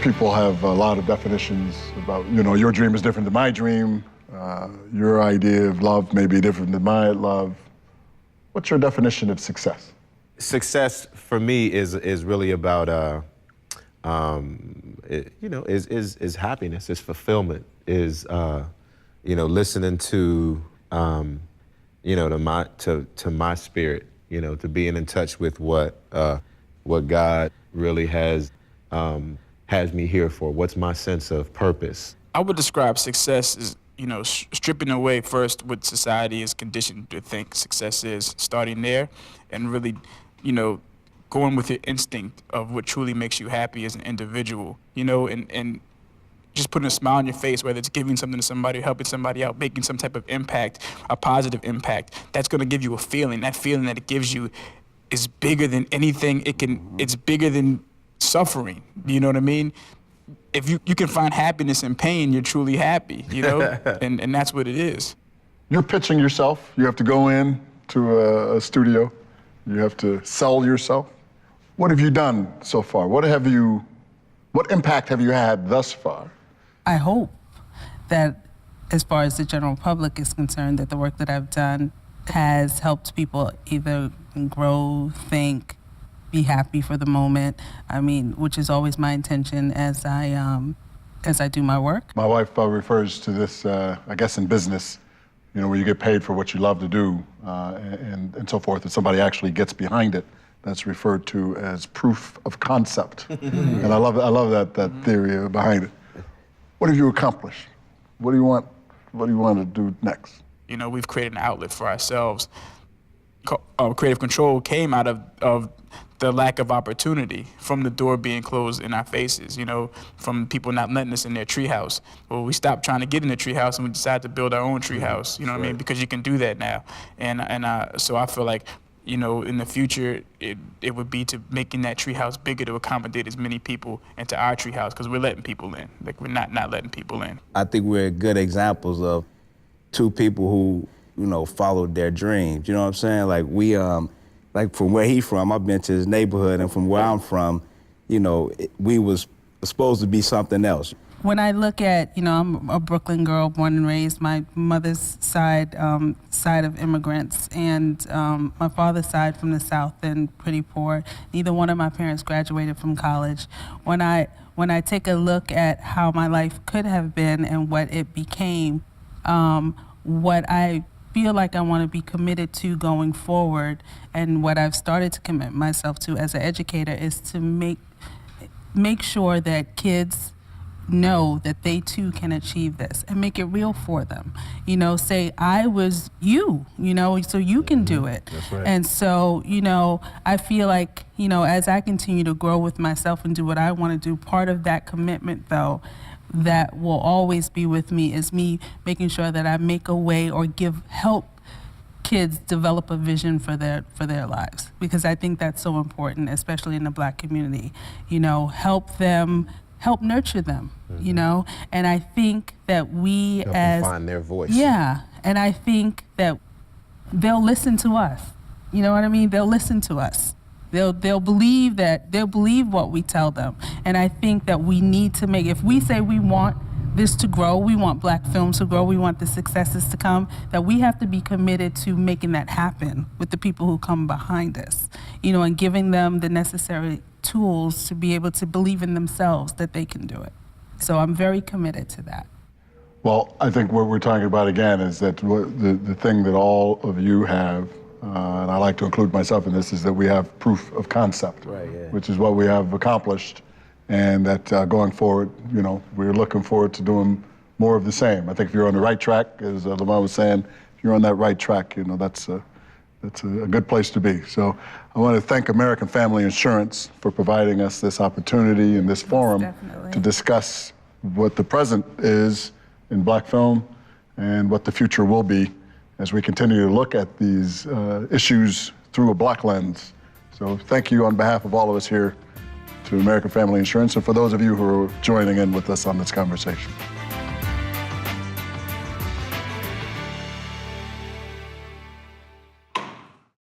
People have a lot of definitions about, your dream is different than my dream. Your idea of love may be different than my love. What's your definition of success? Success for me is really about, is happiness, is fulfillment, is, listening to, to my spirit, to being in touch with what God really has me here for. What's my sense of purpose? I would describe success as, stripping away first what society is conditioned to think success is, starting there, and really, going with your instinct of what truly makes you happy as an individual, and just putting a smile on your face, whether it's giving something to somebody, helping somebody out, making some type of impact, a positive impact. That's gonna give you a feeling. That feeling that it gives you is bigger than anything. It's bigger than suffering, you know what I mean? If you can find happiness in pain, you're truly happy, and that's what it is. You're pitching yourself. You have to go in to a studio. You have to sell yourself. What have you done so far? What impact have you had thus far? I hope that as far as the general public is concerned, that the work that I've done has helped people either grow, think, be happy for the moment. I mean, which is always my intention as I do my work. My wife refers to this, I guess in business, where you get paid for what you love to do and so forth, and somebody actually gets behind it. That's referred to as proof of concept. And I love that theory behind it. What have you accomplished? What do you want to do next? We've created an outlet for ourselves. Creative Control came out of the lack of opportunity, from the door being closed in our faces, from people not letting us in their treehouse. Well, we stopped trying to get in the treehouse and we decided to build our own treehouse, what I mean? Because you can do that now. So I feel like, in the future, it would be to making that treehouse bigger to accommodate as many people into our treehouse, because we're letting people in. Like, we're not letting people in. I think we're good examples of two people who, followed their dreams. You know what I'm saying? Like, we, like from where he's from, I've been to his neighborhood, and from where I'm from, we was supposed to be something else. When I look at, I'm a Brooklyn girl, born and raised. My mother's side of immigrants, and my father's side from the South, and pretty poor. Neither one of my parents graduated from college. When I take a look at how my life could have been and what it became, what I feel like I want to be committed to going forward, and what I've started to commit myself to as an educator, is to make sure that kids know that they too can achieve this, and make it real for them. Say, I was you, so you can do it. That's right. And so, I feel like, as I continue to grow with myself and do what I want to do, part of that commitment, though, that will always be with me, is me making sure that I make a way or help kids develop a vision for their lives, because I think that's so important, especially in the Black community. Help nurture them, and I think that we Help them find their voice. Yeah, and I think that they'll listen to us. You know what I mean? They'll listen to us. They'll believe what we tell them. And I think that we need to if we say we want this to grow, we want Black films to grow, we want the successes to come, that we have to be committed to making that happen with the people who come behind us, and giving them the necessary tools to be able to believe in themselves that they can do it. So I'm very committed to that. Well, I think what we're talking about again is that the thing that all of you have, and I like to include myself in this, is that we have proof of concept, Right, yeah. which is what we have accomplished, and that going forward, we're looking forward to doing more of the same. I think if you're on the right track, as Lamar was saying, if you're on that right track, that's a good place to be. So I want to thank American Family Insurance for providing us this opportunity and this forum Definitely. to discuss what the present is in Black film and what the future will be as we continue to look at these issues through a Black lens. So thank you on behalf of all of us here to American Family Insurance, and for those of you who are joining in with us on this conversation.